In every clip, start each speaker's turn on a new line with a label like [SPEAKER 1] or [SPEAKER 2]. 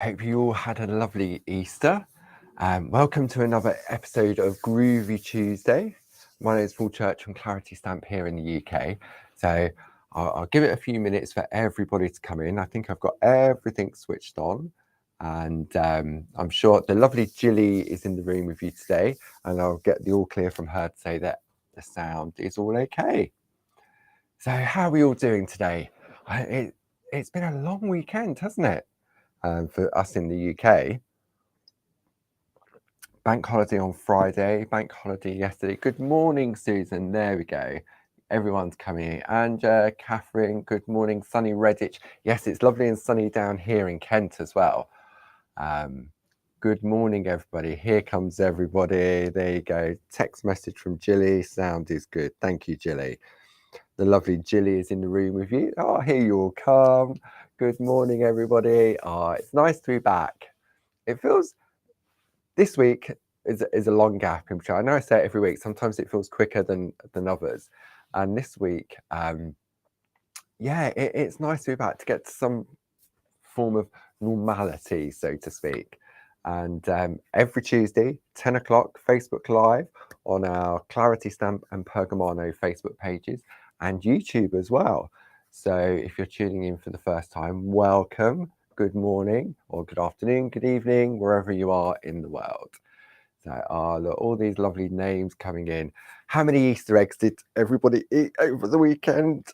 [SPEAKER 1] Hope you all had a lovely Easter. Welcome to another episode of Groovy Tuesday. My name is Paul Church from Clarity Stamp here in the UK. So I'll give it a few minutes for everybody to come in. I think I've got everything switched on. And I'm sure the lovely Jilly is in the room with you today. And I'll get the all clear from her to say that the sound is all okay. So how are we all doing today? It's been a long weekend, hasn't it? For us in the UK. Bank holiday on Friday, bank holiday yesterday. Good morning, Susan. There we go. Everyone's coming in. And Catherine, good morning. Sunny Redditch. Yes, it's lovely and sunny down here in Kent as well. Good morning, everybody. Here comes everybody. There you go. Text message from Jilly. Sound is good. Thank you, Jilly. The lovely Jilly is in the room with you. Oh, here you all come. Good morning, everybody. Oh, it's nice to be back. It feels this week is a long gap in between. I know I say it every week. Sometimes it feels quicker than others, and this week, it's nice to be back to get to some form of normality, so to speak. And every Tuesday, 10 o'clock, Facebook Live on our Clarity Stamp and Pergamano Facebook pages and YouTube as well. So if you're tuning in for the first time, welcome, good morning, or good afternoon, good evening, wherever you are in the world. So, look, all these lovely names coming in. How many Easter eggs did everybody eat over the weekend?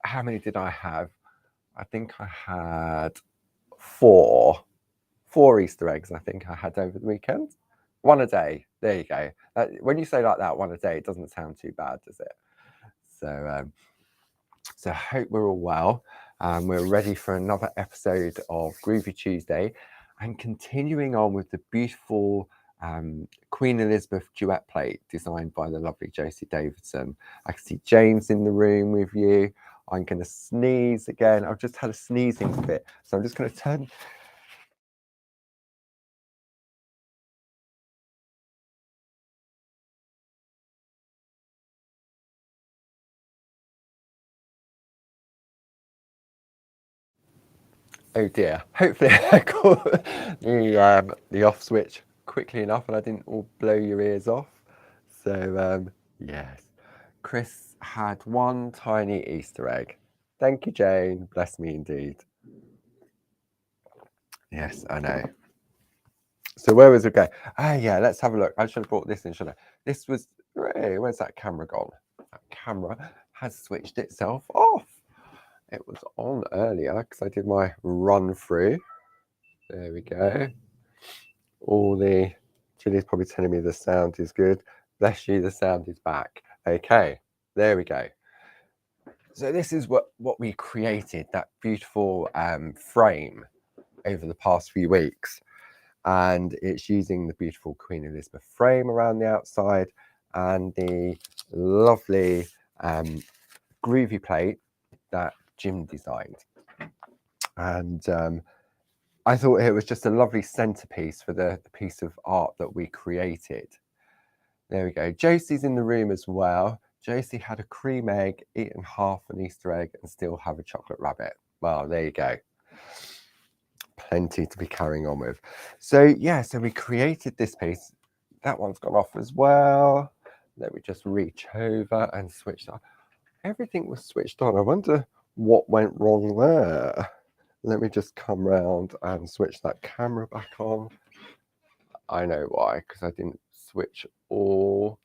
[SPEAKER 1] How many did I have? I think I had four Easter eggs. I think I had over the weekend. One a day. There you go. When you say like that, one a day, it doesn't sound too bad, does it? So I hope we're all well. We're ready for another episode of Groovy Tuesday, and continuing on with the beautiful Queen Elizabeth duet plate designed by the lovely Josie Davidson. I can see James in the room with you. I'm going to sneeze again. I've just had a sneezing fit, so I'm just going to turn. Oh dear. Hopefully I got the off switch quickly enough and I didn't all blow your ears off. So yes, Chris had one tiny Easter egg. Thank you, Jane. Bless me indeed. Yes, I know. So where was it going? Yeah, let's have a look. I should have brought this in, shouldn't I? This was, hey, where's that camera gone? That camera has switched itself off. It was on earlier because I did my run through. There we go. Chili's probably telling me the sound is good. Bless you, the sound is back. Okay, there we go. So this is what we created, that beautiful frame over the past few weeks. And it's using the beautiful Queen Elizabeth frame around the outside and the lovely Groovi plate that Jim designed. And I thought it was just a lovely centerpiece for the piece of art that we created. There we go. Josie's in the room as well. Josie had a cream egg, eaten half an Easter egg, and still have a chocolate rabbit. Well, there you go. Plenty to be carrying on with. So yeah, so we created this piece. That one's gone off as well. Let me just reach over and switch on. Everything was switched on. I wonder what went wrong there. Let me just come round and switch that camera back on. I know why, because I didn't switch all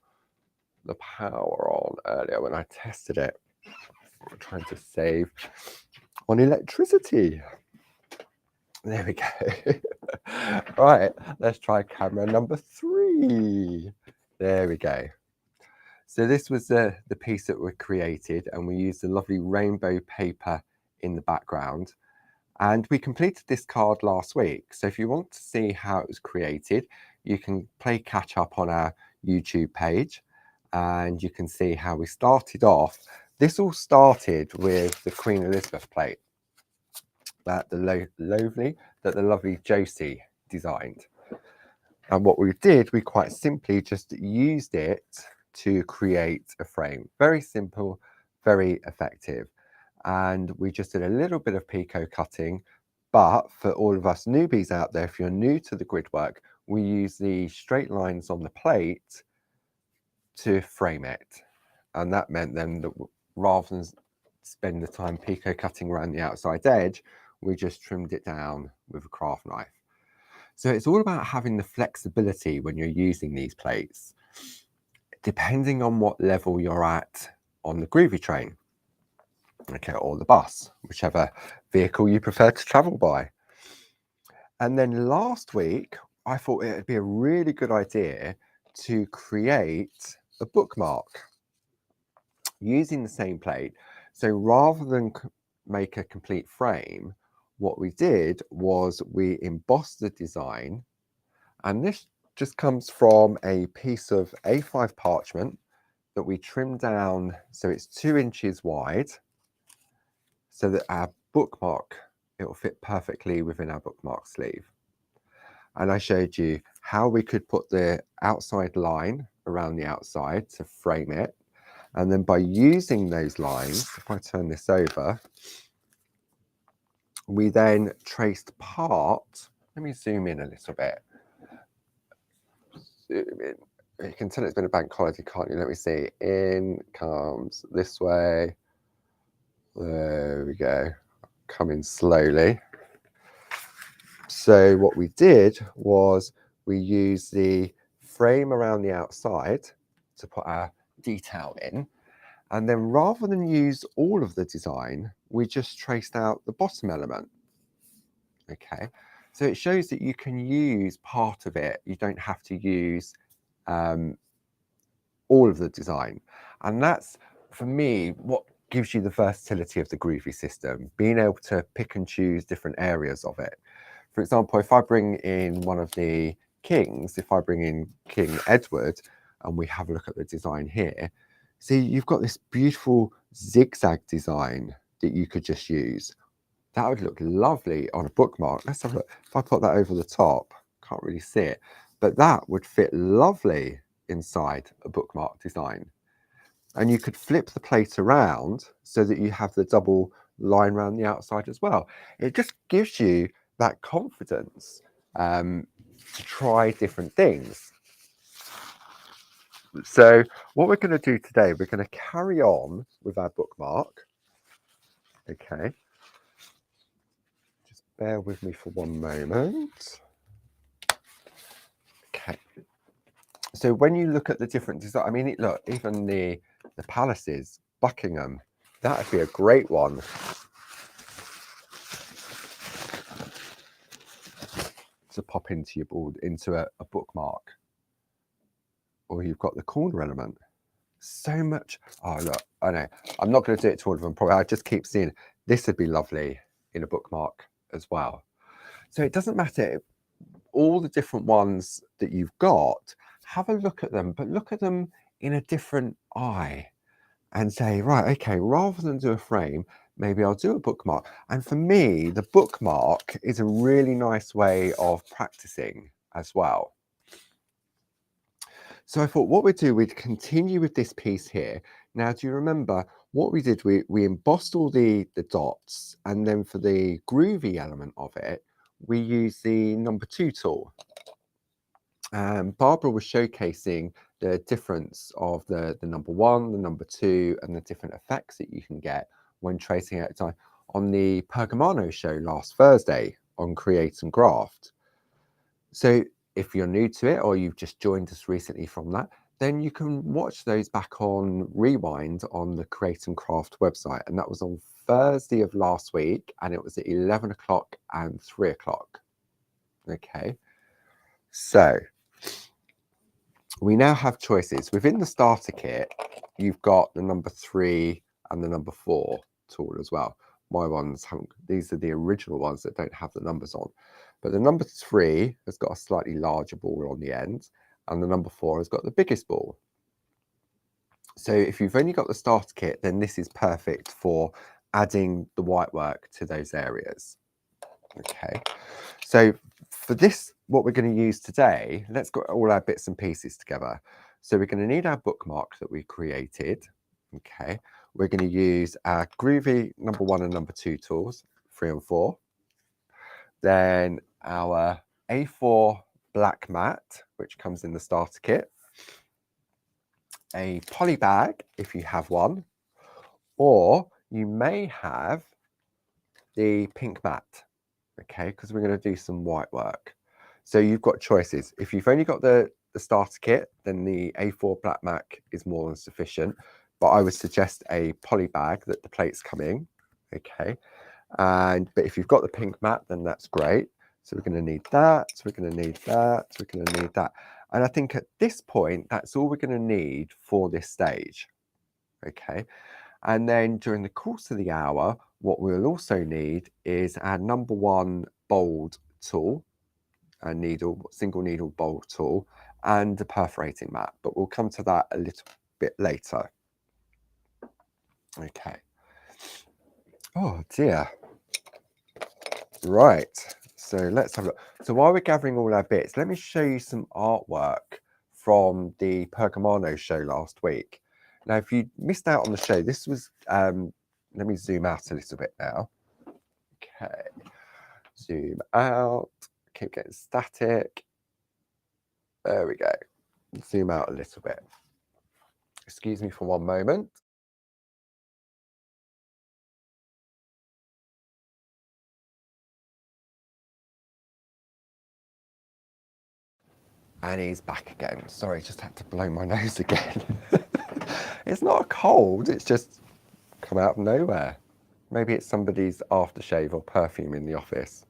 [SPEAKER 1] the power on earlier when I tested it. I'm trying to save on electricity. There we go. Right, let's try camera number 3. There we go. So this was the piece that we created, and we used a lovely rainbow paper in the background. And we completed this card last week. So if you want to see how it was created, you can play catch up on our YouTube page and you can see how we started off. This all started with the Queen Elizabeth plate that the lovely Josie designed. And what we did, we quite simply just used it to create a frame. Very simple, very effective. And we just did a little bit of picot cutting, But for all of us newbies out there, if you're new to the Gridwork, we use the straight lines on the plate to frame it. And that meant then that rather than spend the time pico cutting around the outside edge, we just trimmed it down with a craft knife. So it's all about having the flexibility when you're using these plates, depending on what level you're at on the Groovi train, okay, or the bus, whichever vehicle you prefer to travel by. And then last week, I thought it would be a really good idea to create a bookmark using the same plate. So rather than make a complete frame, what we did was we embossed the design, and this just comes from a piece of A5 parchment that we trimmed down so it's 2 inches wide, so that our bookmark, it will fit perfectly within our bookmark sleeve. And I showed you how we could put the outside line around the outside to frame it. And then by using those lines, if I turn this over, we then traced part. Let me zoom in a little bit. Zoom in. You can tell it's been a bank holiday, can't you? Let me see. In comes this way. There we go. Coming slowly. So what we did was we used the frame around the outside to put our detail in. And then rather than use all of the design, we just traced out the bottom element. Okay, so it shows that you can use part of it. You don't have to use all of the design. And that's, for me, what gives you the versatility of the Groovi system, being able to pick and choose different areas of it. For example, if I bring in one of the kings, if I bring in King Edward, and we have a look at the design here, see, you've got this beautiful zigzag design that you could just use. That would look lovely on a bookmark. Let's have a look. If I put that over the top, can't really see it, but that would fit lovely inside a bookmark design. And you could flip the plate around so that you have the double line around the outside as well. It just gives you that confidence to try different things. So what we're going to do today, we're going to carry on with our bookmark. Okay. Just bear with me for one moment. Okay. So when you look at the different design, I mean, look, even the palaces, Buckingham, that would be a great one. To pop into your board, into a bookmark. Or you've got the corner element. So much. Oh, look, I know. I'm not going to do it to all of them. Probably I just keep seeing this would be lovely in a bookmark as well. So it doesn't matter. All the different ones that you've got, have a look at them, but look at them in a different eye and say, right, okay, rather than do a frame, maybe I'll do a bookmark. And for me, the bookmark is a really nice way of practicing as well. So I thought what we'd do, we'd continue with this piece here. Now, do you remember what we did? We embossed all the dots, and then for the Groovi element of it, we used the number 2 tool. Barbara was showcasing the difference of the number 1, the number 2, and the different effects that you can get when tracing out time on the Pergamano show last Thursday on Create and Graft. So if you're new to it or you've just joined us recently from that, then you can watch those back on Rewind on the Create and Craft website. And that was on Thursday of last week, and it was at 11 o'clock and 3 o'clock. Okay, so we now have choices. Within the starter kit, you've got the number 3 and the number 4 tool as well. My ones haven't, these are the original ones that don't have the numbers on. But the number 3 has got a slightly larger ball on the end, and the number 4 has got the biggest ball. So if you've only got the starter kit, then this is perfect for adding the white work to those areas. Okay, so for this, what we're going to use today, let's get all our bits and pieces together. So we're going to need our bookmark that we created. Okay, we're going to use our Groovi number 1 and number 2 tools, 3 and 4. Then our A4 black mat, which comes in the starter kit. A poly bag, if you have one. Or you may have the pink mat, okay, because we're going to do some white work. So you've got choices. If you've only got the starter kit, then the A4 black mat is more than sufficient. But I would suggest a poly bag that the plates come in, okay. But if you've got the pink mat, then that's great. So we're going to need that. So we're going to need that. So we're going to need that. And I think at this point, that's all we're going to need for this stage, okay. And then during the course of the hour, what we'll also need is our number 1 bold tool, a single needle bold tool, and a perforating mat. But we'll come to that a little bit later. Okay. Oh dear. Right. So let's have a look. So while we're gathering all our bits, let me show you some artwork from the Pergamano show last week. Now, if you missed out on the show, this was, let me zoom out a little bit now. Okay, zoom out, keep getting static. There we go. Zoom out a little bit. Excuse me for one moment. And he's back again. Sorry, just had to blow my nose again. It's not a cold, it's just come out of nowhere. Maybe it's somebody's aftershave or perfume in the office.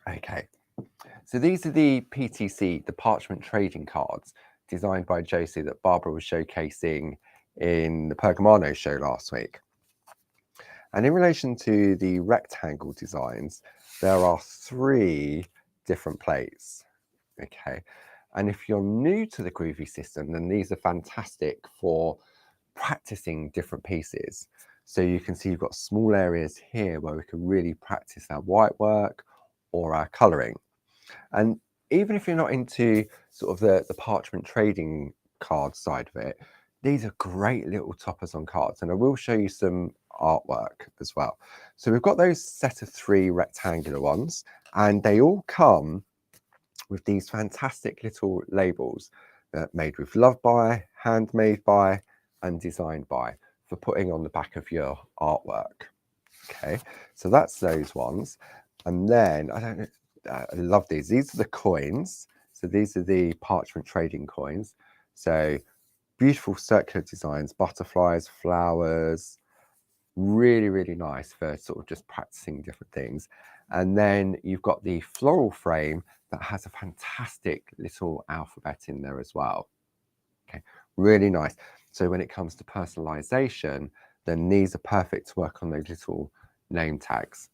[SPEAKER 1] Okay, so these are the PTC, the parchment trading cards, designed by Josie that Barbara was showcasing in the Pergamano show last week. And in relation to the rectangle designs, there are 3 different plates, okay? And if you're new to the Groovi system, then these are fantastic for practicing different pieces. So you can see you've got small areas here where we can really practice our white work or our colouring. And even if you're not into sort of the parchment trading card side of it, these are great little toppers on cards. And I will show you some artwork as well. So we've got those set of 3 rectangular ones, and they all come with these fantastic little labels made with love by, handmade by, and designed by, for putting on the back of your artwork. Okay, so that's those ones. And then, I don't know, I love these. These are the coins. So these are the parchment trading coins. So beautiful circular designs, butterflies, flowers, really, really nice for sort of just practicing different things. And then you've got the floral frame that has a fantastic little alphabet in there as well. Okay, really nice. So when it comes to personalization, then these are perfect to work on those little name tags.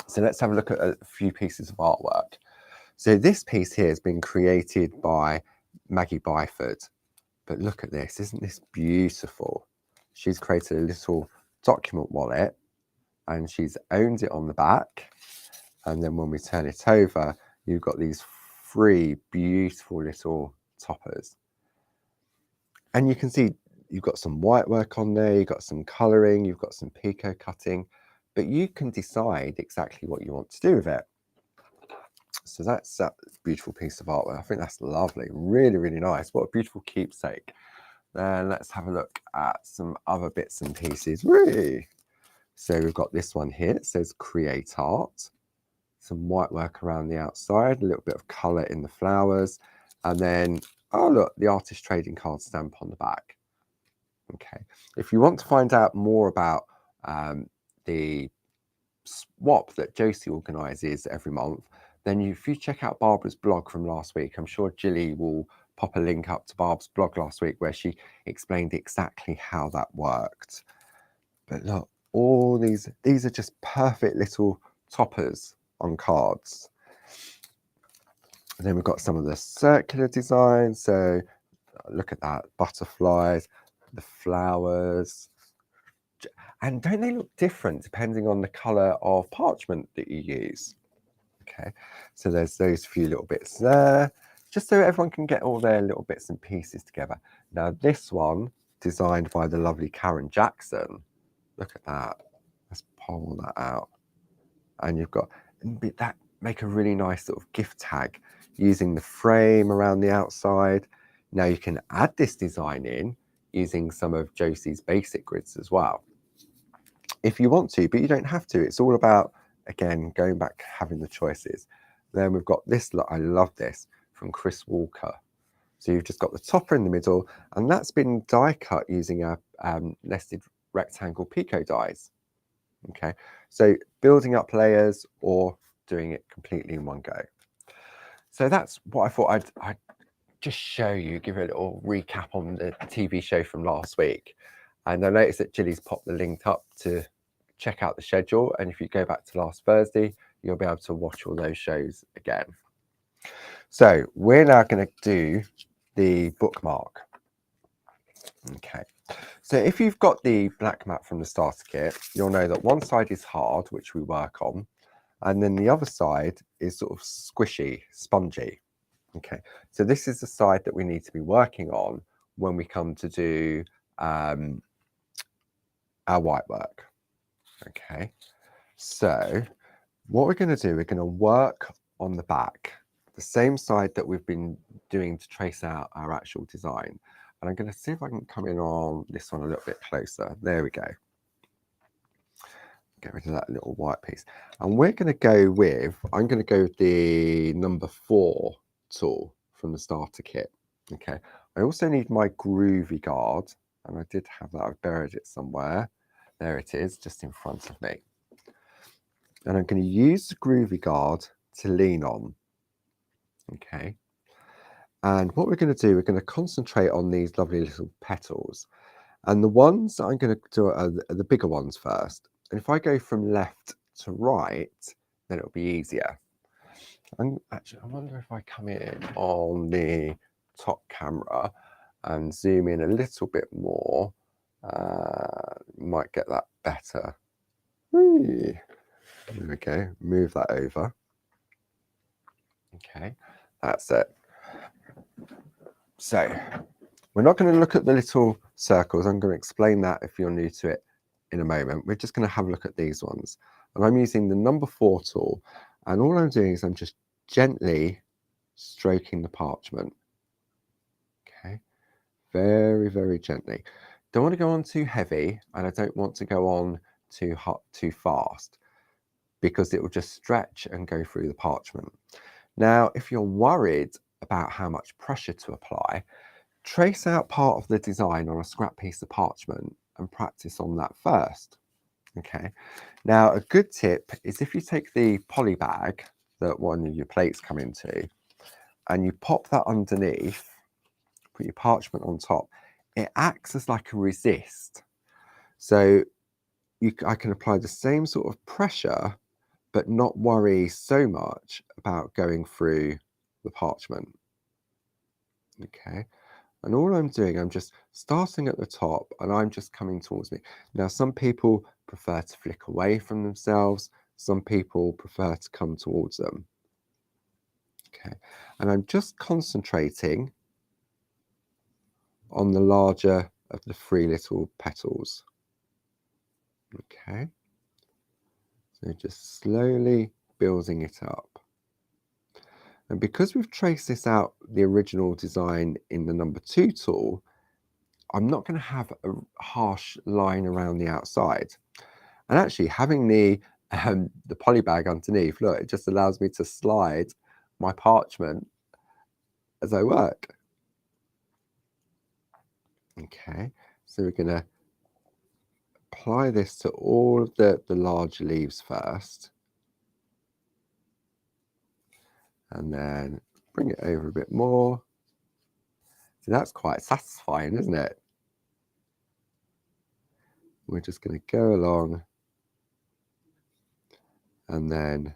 [SPEAKER 1] So let's have a look at a few pieces of artwork. So this piece here has been created by Maggie Byford. But look at this, isn't this beautiful? She's created a little document wallet and she's owned it on the back. And then when we turn it over, you've got these 3 beautiful little toppers. And you can see you've got some white work on there, you've got some colouring, you've got some picot cutting, but you can decide exactly what you want to do with it. So that's that beautiful piece of artwork. I think that's lovely, really, really nice. What a beautiful keepsake. Then let's have a look at some other bits and pieces. Really. So we've got this one here. It says create art. Some white work around the outside, a little bit of colour in the flowers. And then, oh look, the artist trading card stamp on the back. Okay. If you want to find out more about the swap that Josie organises every month, then if you check out Barbara's blog from last week, I'm sure Jilly will pop a link up to Barb's blog last week where she explained exactly how that worked. But look, all these are just perfect little toppers on cards. And then we've got some of the circular designs. So look at that, butterflies, the flowers. And don't they look different depending on the colour of parchment that you use? Okay, so there's those few little bits there, just so everyone can get all their little bits and pieces together. Now this one, designed by the lovely Karen Jackson. Look at that. Let's pull that out. and you've got that, make a really nice sort of gift tag using the frame around the outside. Now you can add this design in using some of Josie's basic grids as well, if you want to, but you don't have to. It's all about, again, going back, having the choices. Then we've got this, look, I love this, from Chris Walker. So you've just got the topper in the middle, and that's been die cut using our nested rectangle Pico dies. Okay, so building up layers or doing it completely in one go. So that's what I thought I'd just show you, give you a little recap on the TV show from last week. And I noticed that Gilly's popped the link up to check out the schedule. And if you go back to last Thursday, you'll be able to watch all those shows again. So we're now going to do the bookmark. Okay. So if you've got the black mat from the starter kit, you'll know that one side is hard, which we work on, and then the other side is sort of squishy, spongy. Okay, so this is the side that we need to be working on when we come to do our white work. Okay, so what we're going to do, we're going to work on the back, the same side that we've been doing to trace out our actual design. And I'm going to see if I can come in on this one a little bit closer. There we go. Get rid of that little white piece. And we're going to go with, I'm going to go with the number 4 tool from the starter kit. Okay, I also need my Groovi guard, and I did have that, I've buried it somewhere. There it is, just in front of me. And I'm going to use the Groovi guard to lean on. Okay, and what we're going to do, we're going to concentrate on these lovely little petals. And the ones that I'm going to do are the bigger ones first. And if I go from left to right, then it'll be easier. Actually, I wonder if I come in on the top camera and zoom in a little bit more, might get that better. Whee. There we go, move that over. Okay, that's it. So we're not going to look at the little circles. I'm going to explain that if you're new to it in a moment. We're just going to have a look at these ones. And I'm using the number 4 tool. And all I'm doing is I'm just gently stroking the parchment. Okay, very, very gently. Don't want to go on too heavy, and I don't want to go on too hot, too fast, because it will just stretch and go through the parchment. Now, if you're worried about how much pressure to apply, trace out part of the design on a scrap piece of parchment and practice on that first. Okay, now a good tip is if you take the poly bag that one of your plates come into and you pop that underneath, put your parchment on top, it acts as like a resist. So I can apply the same sort of pressure but not worry so much about going through the parchment. Okay, and all I'm doing, I'm just starting at the top and I'm just coming towards me. Now, some people prefer to flick away from themselves. Some people prefer to come towards them. Okay, and I'm just concentrating on the larger of the 3 little petals. Okay, so just slowly building it up. And because we've traced this out, the original design in the number 2 tool, I'm not going to have a harsh line around the outside. And actually having the poly bag underneath, look, it just allows me to slide my parchment as I work. Okay, so we're going to apply this to all of the large leaves first. And then bring it over a bit more. So that's quite satisfying, isn't it? We're just going to go along and then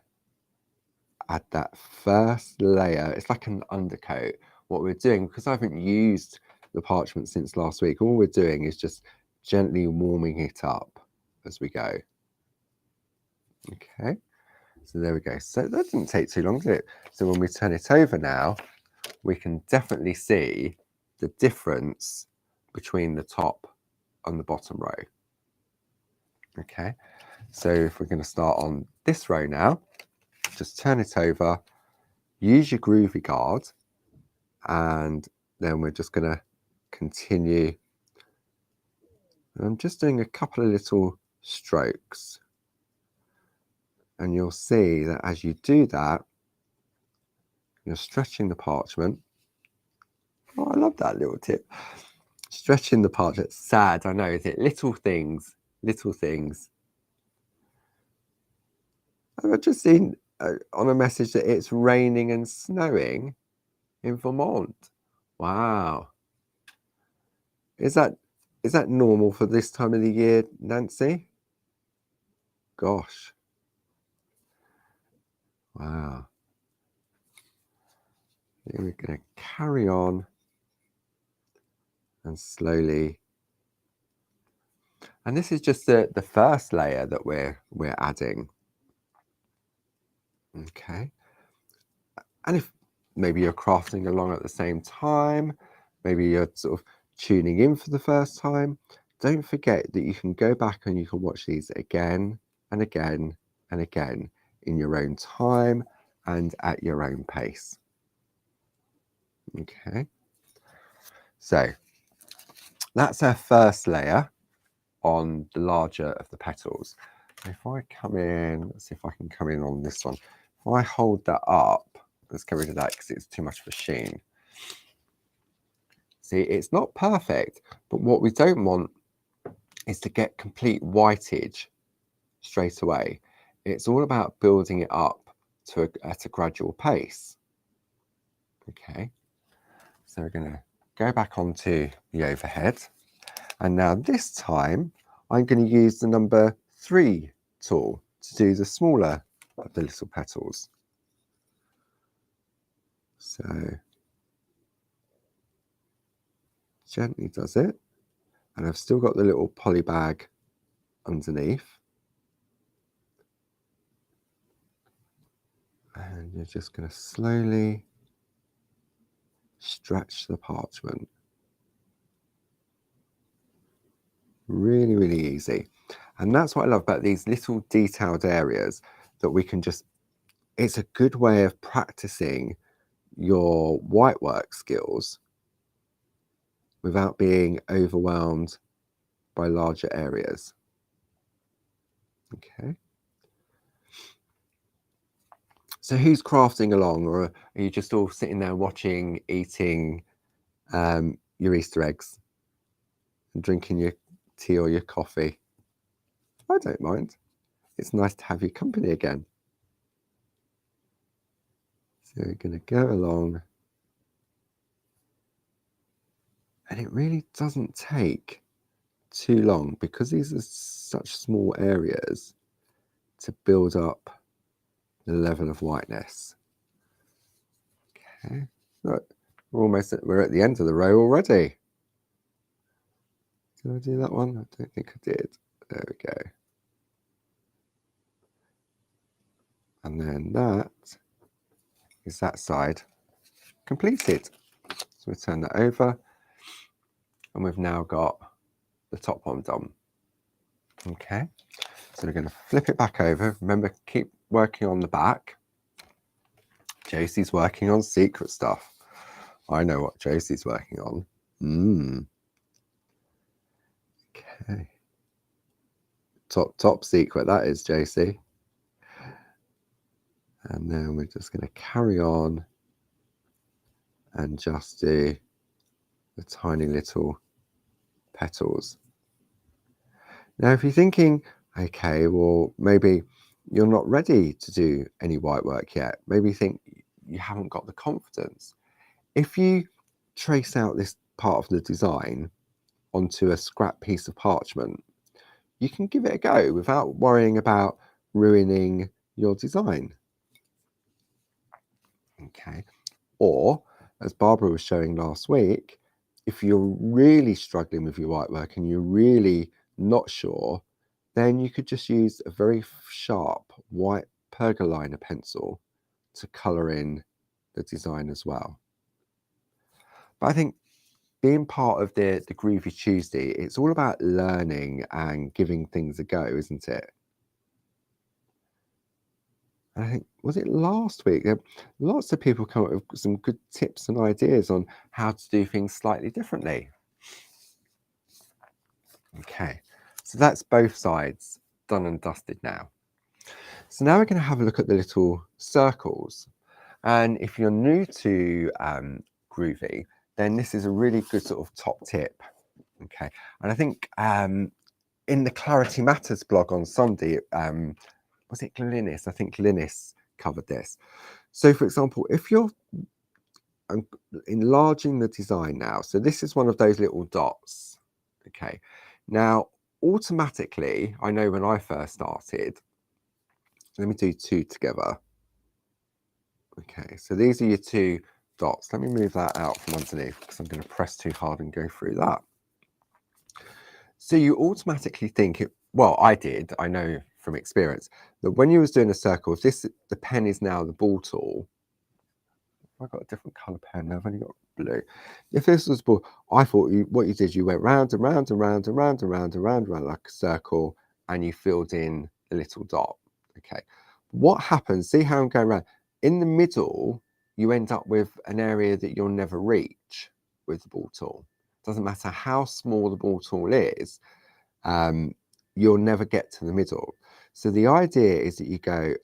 [SPEAKER 1] add that first layer. It's like an undercoat. What we're doing, because I haven't used the parchment since last week, all we're doing is just gently warming it up as we go. Okay, so there we go. So that didn't take too long, did it? So when we turn it over now, we can definitely see the difference between the top and the bottom row. Okay, So if we're going to start on this row now, just turn it over, use your Groovi guard, and then we're just going to continue. And I'm just doing a couple of little strokes, and you'll see that as you do that, you're stretching the parchment. Oh, I love that little tip. Stretching the parchment. Sad, I know, is it? Little things, little things. I've just seen on a message that it's raining and snowing in Vermont. Wow. Is that normal for this time of the year, Nancy? Gosh. Wow. Here we're going to carry on and slowly. And this is just the first layer that we're adding. Okay. And if maybe you're crafting along at the same time, maybe you're sort of tuning in for the first time, don't forget that you can go back and you can watch these again and again and again in your own time and at your own pace. Okay, so that's our first layer on the larger of the petals. If I come in, let's see if I can come in on this one. If I hold that up, let's get rid of that because it's too much of a sheen. See, it's not perfect, but what we don't want is to get complete whiteage straight away. It's all about building it up at a gradual pace. Okay, so we're going to go back onto the overhead, and now this time I'm going to use the number 3 tool to do the smaller of the little petals. So gently does it, and I've still got the little poly bag underneath, and you're just going to slowly stretch the parchment. Really, really easy. And that's what I love about these little detailed areas, that we can just, it's a good way of practicing your white work skills without being overwhelmed by larger areas. Okay. So who's crafting along, or are you just all sitting there watching, eating your Easter eggs and drinking your tea or your coffee? I don't mind. It's nice to have your company again. So we're going to go along, and it really doesn't take too long because these are such small areas to build up the level of whiteness. Okay, look, we're at the end of the row already. Did I do that one? I don't think I did. There we go. And then that is that side completed. So we turn that over, and we've now got the top one done. Okay, so we're going to flip it back over. Remember, keep working on the back. Josie's working on secret stuff. I know what Josie's working on. Okay. Top secret, that is, Josie. And then we're just going to carry on and just do the tiny little petals. Now, if you're thinking, okay, well, maybe you're not ready to do any white work yet. Maybe you think you haven't got the confidence. If you trace out this part of the design onto a scrap piece of parchment, you can give it a go without worrying about ruining your design. Okay. Or, as Barbara was showing last week, if you're really struggling with your white work and you're really not sure, then you could just use a very sharp white pergoliner pencil to colour in the design as well. But I think being part of the Groovi Tuesday, it's all about learning and giving things a go, isn't it? And I think, was it last week? Lots of people come up with some good tips and ideas on how to do things slightly differently. Okay, so that's both sides done and dusted now. So now we're going to have a look at the little circles. And if you're new to Groovi, then this is a really good sort of top tip. Okay, and I think in the Clarity Matters blog on Sunday, was it Linus? I think Linus covered this. So for example, if you're enlarging the design now, so this is one of those little dots. Okay, now automatically, I know when I first started, let me do two together. Okay, so these are your two dots. Let me move that out from underneath because I'm going to press too hard and go through that. So you automatically think it, well, I did, I know from experience, that when you was doing a circle, if this, the pen is now the ball tool, I've got a different colour pen now, I've only got blue. If this was ball, I thought what you did, you went round and round and round and round and round and round, round like a circle, and you filled in a little dot. Okay, what happens, see how I'm going around? In the middle, you end up with an area that you'll never reach with the ball tool. Doesn't matter how small the ball tool is, you'll never get to the middle. So the idea is that you go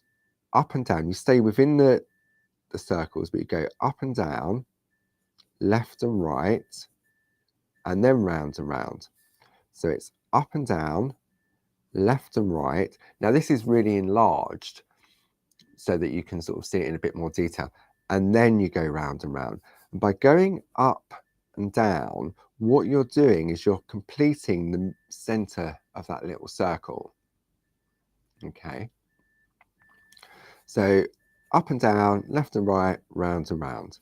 [SPEAKER 1] up and down, you stay within the circles, but you go up and down, left and right, and then round and round. So it's up and down, left and right. Now this is really enlarged so that you can sort of see it in a bit more detail. And then you go round and round. And by going up and down, what you're doing is you're completing the center of that little circle. Okay. So up and down, left and right, round and round.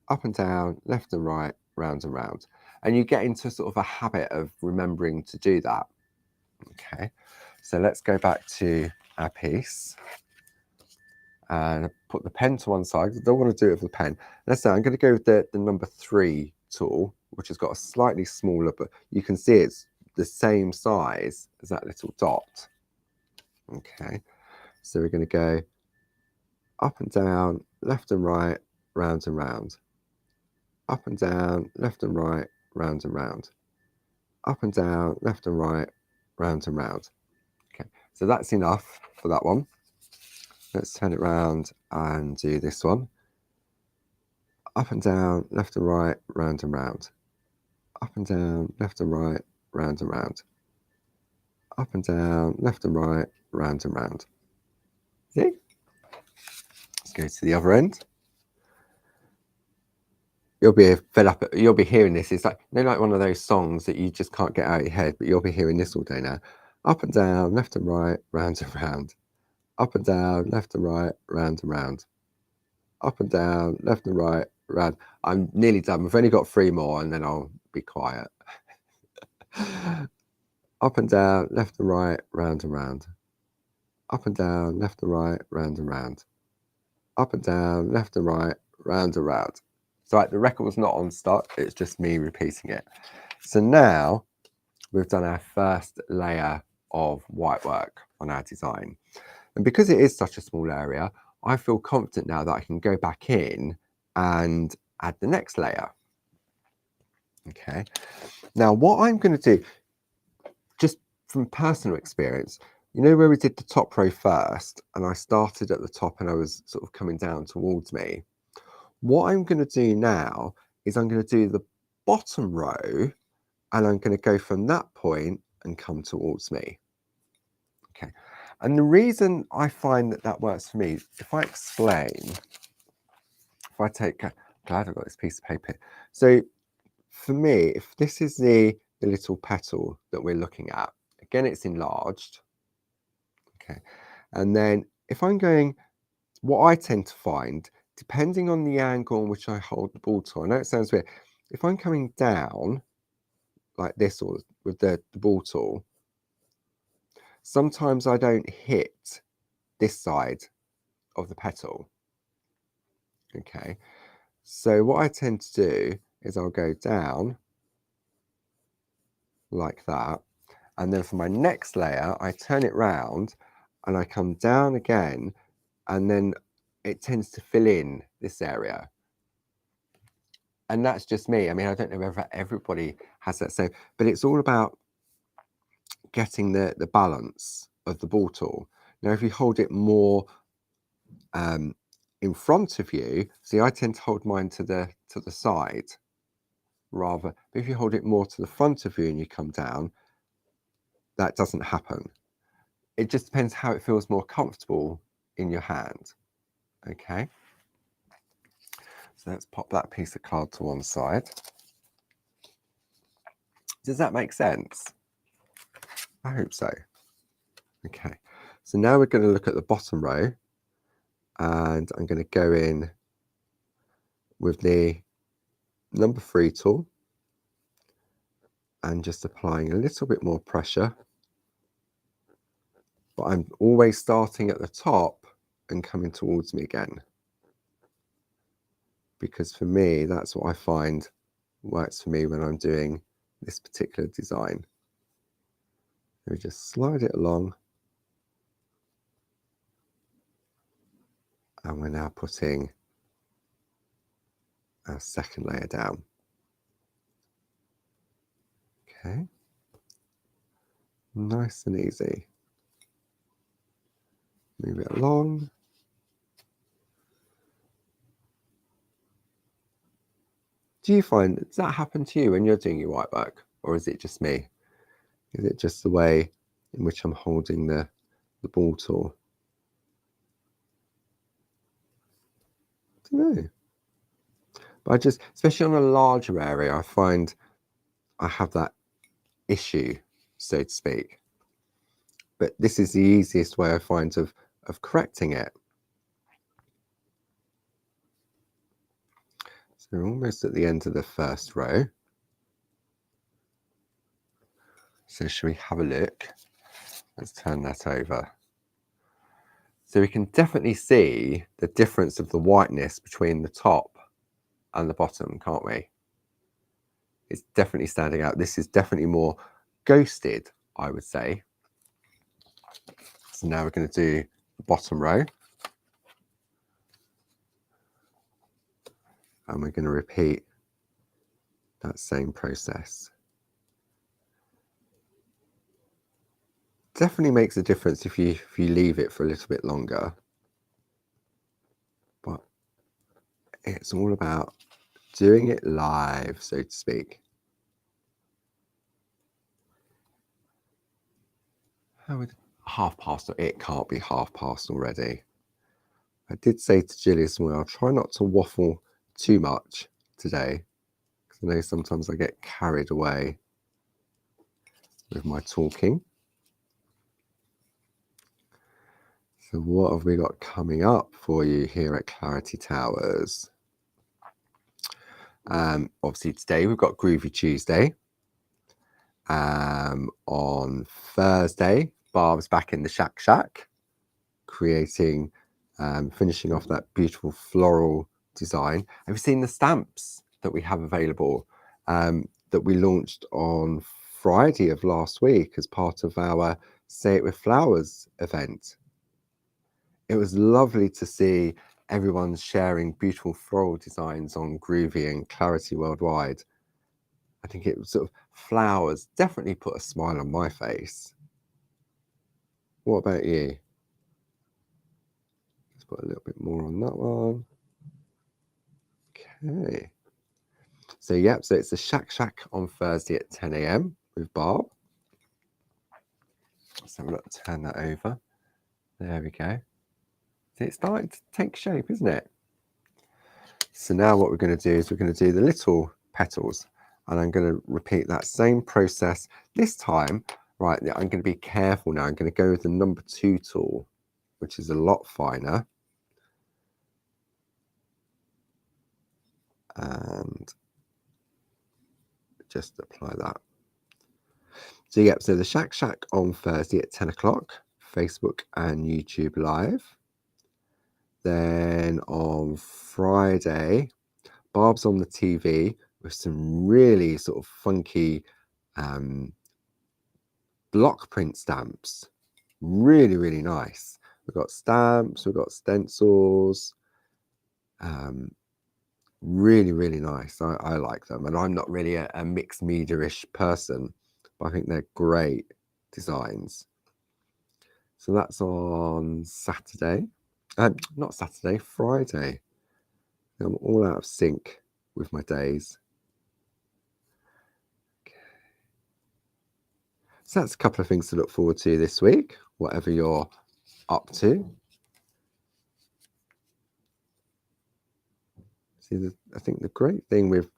[SPEAKER 1] Up and down, left and right, round and round. And you get into sort of a habit of remembering to do that. Okay, so let's go back to our piece and put the pen to one side. I don't want to do it with the pen. Let's say I'm going to go with the number 3 tool, which has got a slightly smaller, but you can see it's the same size as that little dot. Okay, so we're going to go up and down, left and right, round and round. Up and down, left and right, round and round. Up and down, left and right, round and round. Okay, so that's enough for that one. Let's turn it round and do this one. Up and down, left and right, round and round. Up and down, left and right, round and round. Up and down, left and right, round and round. See? Let's go to the other end. You'll be fed up. You'll be hearing this. It's like, you know, like one of those songs that you just can't get out of your head, but you'll be hearing this all day now. Up and down, left and right, round and round. Up and down, left and right, round and round. Up and down, left and right, round. I'm nearly done. We've only got 3 more and then I'll be quiet. Up and down, left and right, round and round. Up and down, left and right, round and round. Up and down, left and right, round and round. So right, the record's not on start, it's just me repeating it. So now we've done our first layer of white work on our design. And because it is such a small area, I feel confident now that I can go back in and add the next layer. Okay, now what I'm going to do, just from personal experience, you know where we did the top row first and I started at the top and I was sort of coming down towards me? What I'm going to do now is I'm going to do the bottom row and I'm going to go from that point and come towards me. Okay, and the reason I find that that works for me, if I explain, if I take, glad I've got this piece of paper. So for me, if this is the little petal that we're looking at, again, it's enlarged. Okay, and then if I'm going, what I tend to find, depending on the angle in which I hold the ball tool, I know it sounds weird, if I'm coming down like this or with the ball tool, sometimes I don't hit this side of the petal. Okay, so what I tend to do is I'll go down like that, and then for my next layer I turn it round and I come down again, and then it tends to fill in this area. And that's just me. I mean, I don't know whether everybody has that same, but it's all about getting the balance of the ball tool. Now, if you hold it more in front of you, see, I tend to hold mine to the side rather, but if you hold it more to the front of you and you come down, that doesn't happen. It just depends how it feels more comfortable in your hand. Okay, so let's pop that piece of card to one side. Does that make sense? I hope so. Okay, so now we're going to look at the bottom row, and I'm going to go in with the number 3 tool and just applying a little bit more pressure, but I'm always starting at the top and coming towards me again, because for me that's what I find works for me when I'm doing this particular design. We just slide it along, and we're now putting our second layer down. Okay, nice and easy. Move it along. Do you find, does that happen to you when you're doing your white work, or is it just me? Is it just the way in which I'm holding the ball tool? I don't know. But I just, especially on a larger area, I find I have that issue, so to speak. But this is the easiest way I find of correcting it. So we're almost at the end of the first row. So shall we have a look? Let's turn that over. So we can definitely see the difference of the whiteness between the top and the bottom, can't we? It's definitely standing out. This is definitely more ghosted, I would say. So now we're going to do the bottom row. And we're going to repeat that same process. Definitely makes a difference if you leave it for a little bit longer. But it's all about doing it live, so to speak. How would 1/2 it can't be 1/2 already. I did say to Julius, well, I'll try not to waffle too much today, because I know sometimes I get carried away with my talking. So what have we got coming up for you here at Clarity Towers? Obviously today we've got Groovi Tuesday. On Thursday, Barb's back in the Shack, creating, finishing off that beautiful floral design. Have you seen the stamps that we have available that we launched on Friday of last week as part of our Say It With Flowers event? It was lovely to see everyone sharing beautiful floral designs on Groovi and Clarity Worldwide. I think it was sort of flowers definitely put a smile on my face. What about you? Let's put a little bit more on that one. Okay. So, yep, so it's the Shack on Thursday at 10 a.m. with Barb. Let's have a look, turn that over. There we go. So it's starting to take shape, isn't it? So now what we're going to do is we're going to do the little petals, and I'm going to repeat that same process this time. Right, I'm going to be careful now. I'm going to go with the number 2 tool, which is a lot finer. And just apply that. So yep, so the Shack on Thursday at 10 o'clock, Facebook and YouTube live. Then on Friday, Barb's on the TV with some really sort of funky block print stamps. Really, really nice. We've got stamps, we've got stencils. Really, really nice. I like them, and I'm not really a mixed media-ish person, but I think they're great designs. So that's on Saturday. Not Saturday, Friday. I'm all out of sync with my days. Okay. So that's a couple of things to look forward to this week, whatever you're up to. See, I think the great thing with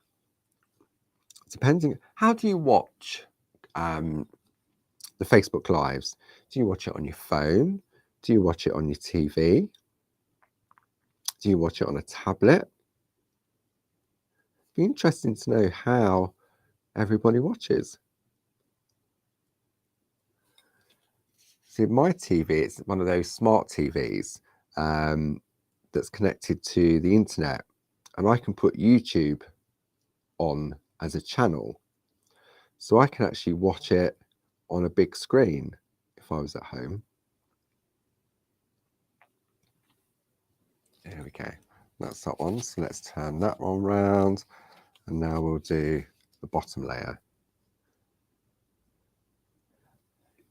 [SPEAKER 1] depending, how do you watch the Facebook Lives? Do you watch it on your phone? Do you watch it on your TV? Do you watch it on a tablet? It'd be interesting to know how everybody watches. See, my TV, it's one of those smart TVs that's connected to the internet, and I can put YouTube on as a channel, so I can actually watch it on a big screen if I was at home. There we go. That's that one. So let's turn that one round, and now we'll do the bottom layer.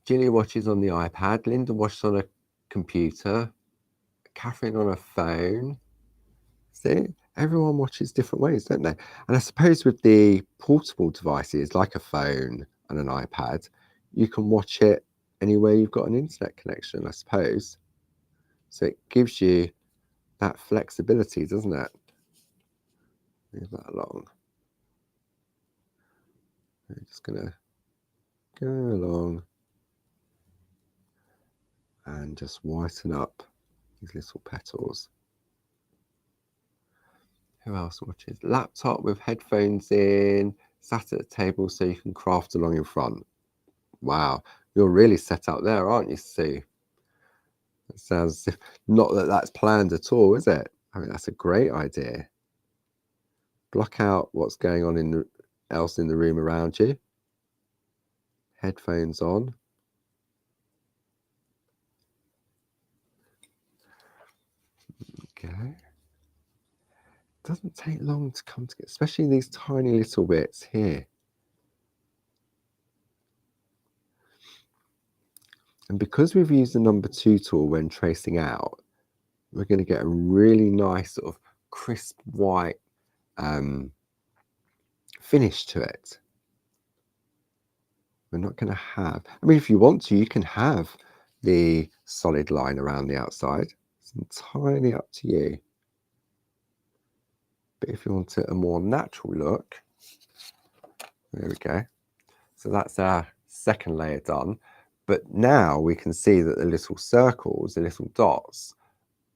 [SPEAKER 1] Ginny watches on the iPad, Linda watches on a computer, Catherine on a phone. See, everyone watches different ways, don't they? And I suppose with the portable devices like a phone and an iPad, you can watch it anywhere you've got an internet connection, I suppose. So it gives you that flexibility, doesn't it? Move that along. I'm just going to go along and just whiten up these little petals. Who else watches? Laptop with headphones in, sat at a table so you can craft along in front. Wow, you're really set out there, aren't you, Sue? It sounds as if not that that's planned at all, is it? I mean, that's a great idea. Block out what's going on else in the room around you. Headphones on. Okay. Doesn't take long to come together, especially these tiny little bits here. And because we've used the number 2 tool when tracing out, we're going to get a really nice sort of crisp white finish to it. We're not going to have, I mean, if you want to, you can have the solid line around the outside. It's entirely up to you. But if you want a more natural look, there we go. So that's our second layer done. But now we can see that the little circles, the little dots,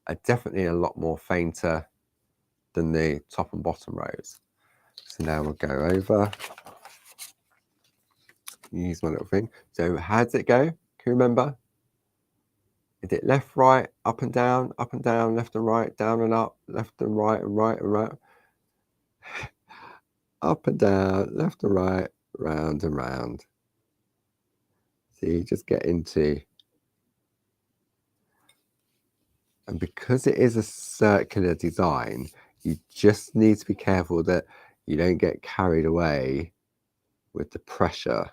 [SPEAKER 1] are definitely a lot more fainter than the top and bottom rows. So now we'll go over, use my little thing. So how does it go? Can you remember? Is it left, right, up and down, left and right, down and up, left and right, and right and right? Up and down, left and right, round and round. So you just get into, and because it is a circular design, you just need to be careful that you don't get carried away with the pressure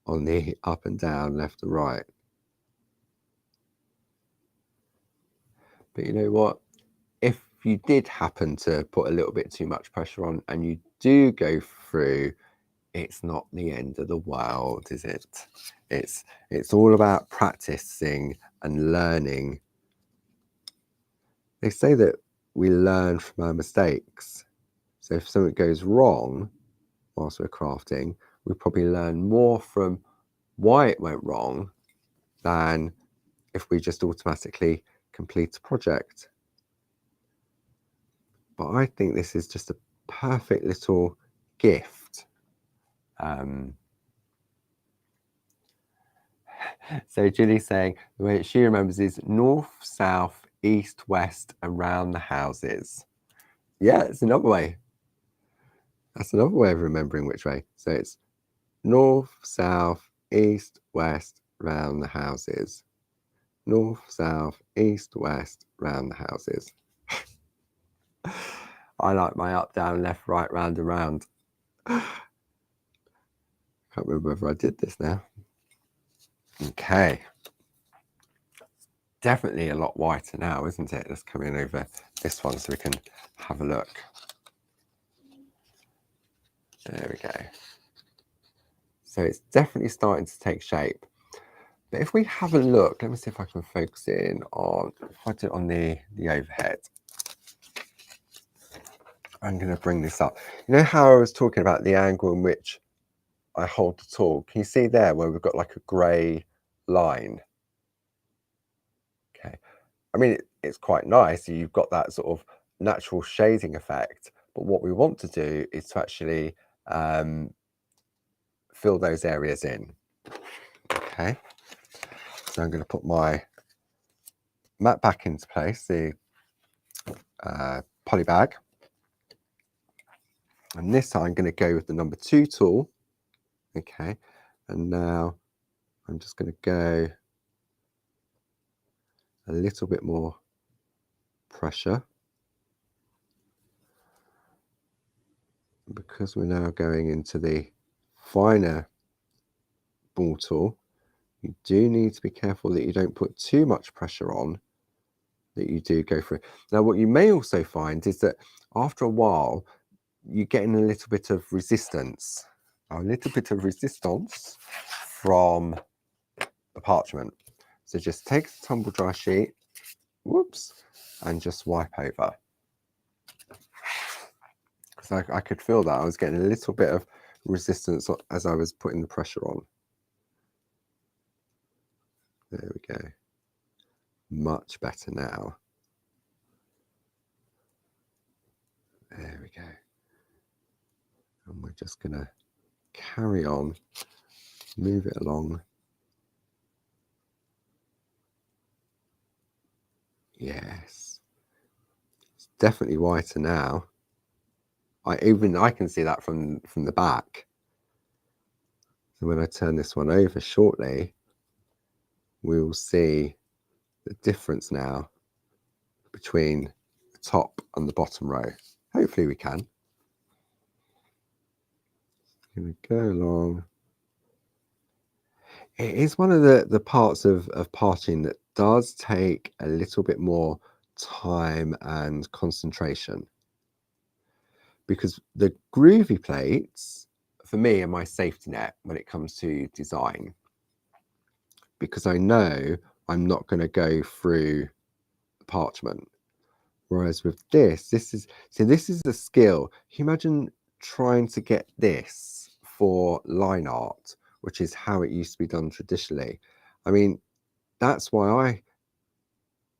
[SPEAKER 1] on the up and down, left and right. But you know what? If you did happen to put a little bit too much pressure on and you do go through, it's not the end of the world, is it? It's all about practicing and learning. They say that we learn from our mistakes. So if something goes wrong whilst we're crafting, we probably learn more from why it went wrong than if we just automatically complete a project. But I think this is just a perfect little gift. So Julie's saying the way she remembers is north, south, east, west, around the houses. Yeah, it's another way. That's another way of remembering which way. So it's north, south, east, west, round the houses. north, south, east, west, round the houses. I like my up, down, left, right, round and round. Can't remember whether I did this now. Okay. Definitely a lot whiter now, isn't it? Let's come in over this one so we can have a look. There we go. So it's definitely starting to take shape. But if we have a look, let me see if I can focus in on, if I do it on the overhead. I'm going to bring this up. You know how I was talking about the angle in which I hold the tool? Can you see there where we've got like a grey line? Okay. I mean, it's quite nice. You've got that sort of natural shading effect. But what we want to do is to actually fill those areas in. Okay. So I'm going to put my mat back into place, the poly bag. And this time I'm going to go with the number 2 tool. Okay. And now I'm just going to go a little bit more pressure. Because we're now going into the finer ball tool, you do need to be careful that you don't put too much pressure on, that you do go through. Now, what you may also find is that after a while, you're getting a little bit of resistance, from the parchment. So just take the tumble dry sheet, whoops, and just wipe over. So I could feel that I was getting a little bit of resistance as I was putting the pressure on. There we go. Much better now. There we go. And we're just going to carry on, move it along. Yes. It's definitely whiter now. I can see that from the back. So when I turn this one over shortly, we will see the difference now between the top and the bottom row. Hopefully we can. Here we go along. It is one of the parts of parting that does take a little bit more time and concentration. Because the Groovi plates, for me, are my safety net when it comes to design. Because I know I'm not going to go through the parchment. Whereas with this is the skill. Can you imagine trying to get this for line art, which is how it used to be done traditionally? I mean, that's why I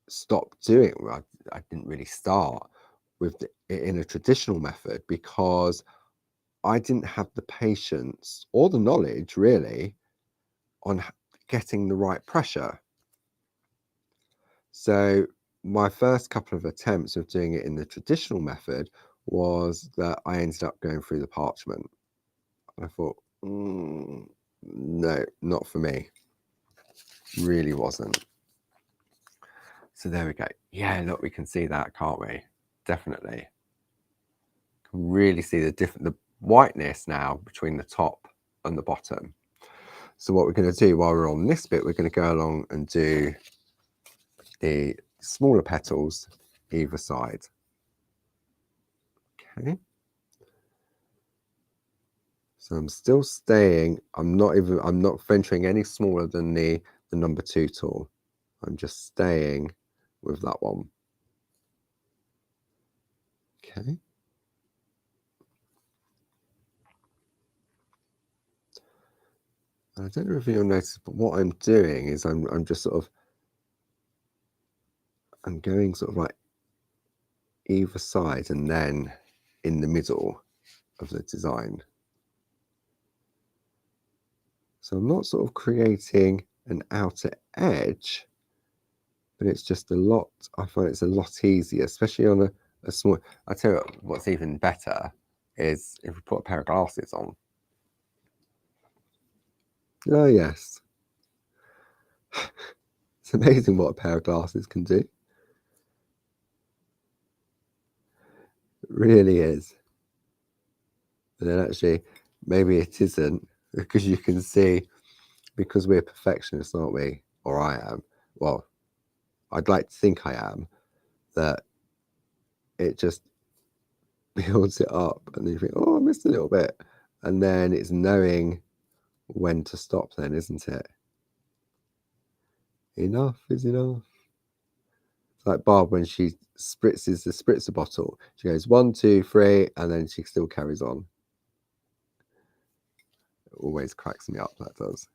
[SPEAKER 1] stopped doing it. I didn't really start with it in a traditional method because I didn't have the patience or the knowledge really on getting the right pressure. So my first couple of attempts of doing it in the traditional method was that I ended up going through the parchment. And I thought, no, not for me. Really wasn't. So there we go. Yeah, look, we can see that, can't we? Definitely. Can really see the whiteness now between the top and the bottom. So what we're going to do while we're on this bit, we're going to go along and do the smaller petals either side. Okay. So I'm still staying, I'm not venturing any smaller than the number 2 tool. I'm just staying with that one. Okay. I don't know if you'll notice, but what I'm doing is I'm just sort of, I'm going sort of like either side and then in the middle of the design. So I'm not sort of creating an outer edge, but it's just a lot, I find it's a lot easier, especially on a small, I tell you what's even better is if we put a pair of glasses on. Oh yes. It's amazing what a pair of glasses can do. It really is. And then actually, maybe it isn't, because you can see, because we're perfectionists, aren't we? Or I am. Well, I'd like to think I am, that it just builds it up and then you think, oh, I missed a little bit. And then it's knowing when to stop then, isn't it? Enough is enough. It's like Barb when she spritzes the spritzer bottle. She goes 1, 2, 3, and then she still carries on. It always cracks me up, that does.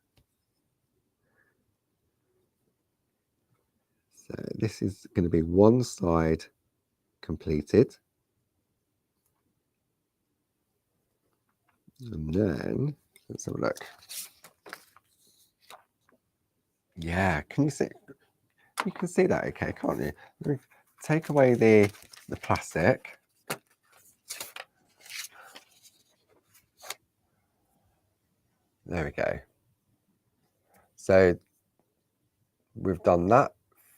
[SPEAKER 1] So this is going to be one side completed. And then, let's have a look. Yeah, can you see? You can see that okay, can't you? Take away the plastic. There we go. So we've done that,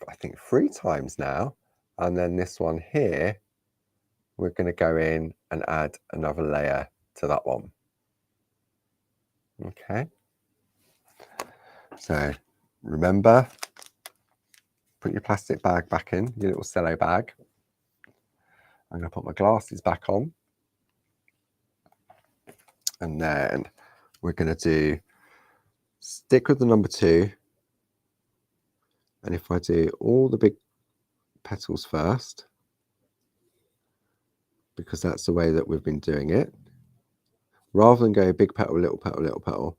[SPEAKER 1] I think, 3 times now. And then this one here, we're going to go in and add another layer to that one. Okay. So remember, put your plastic bag back in, your little cello bag. I'm going to put my glasses back on. And then we're going to stick with the number 2. And if I do all the big petals first, because that's the way that we've been doing it, rather than go big petal, little petal, little petal,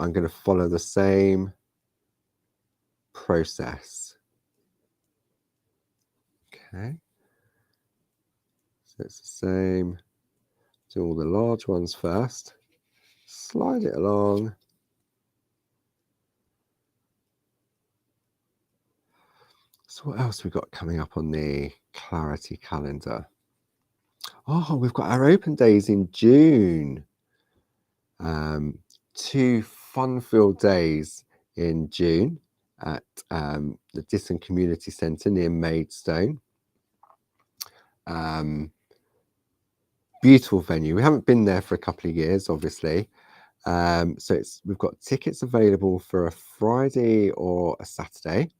[SPEAKER 1] I'm going to follow the same process. Okay. So it's the same. Do all the large ones first. Slide it along. So what else we got coming up on the Clarity calendar? Oh, we've got our open days in June. 2 fun-filled days in June at the Disson Community Centre near Maidstone. Beautiful venue. We haven't been there for a couple of years, obviously. So we've got tickets available for a Friday or a Saturday,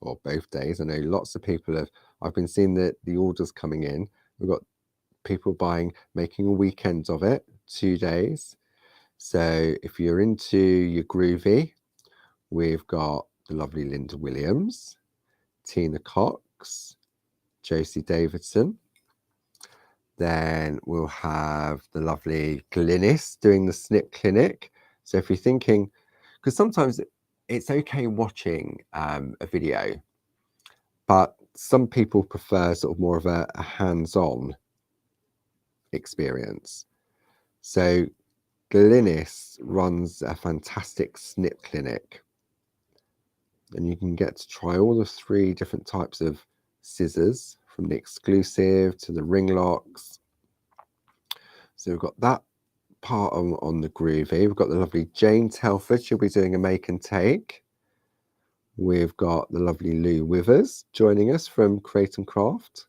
[SPEAKER 1] or both days. I know lots of people I've been seeing the orders coming in. We've got people making a weekend of it, 2 days. So if you're into your Groovi, we've got the lovely Linda Williams, Tina Cox, Josie Davidson. Then we'll have the lovely Glynis doing the snip clinic. So if you're thinking, because sometimes it's okay watching a video, but some people prefer sort of more of a hands-on experience. So Glynis runs a fantastic snip clinic, and you can get to try all the 3 different types of scissors, from the exclusive to the ring locks. So we've got that part on the Groovi. We've got the lovely Jane Telford. She'll be doing a make and take. We've got the lovely Lou Withers joining us from Create and Craft.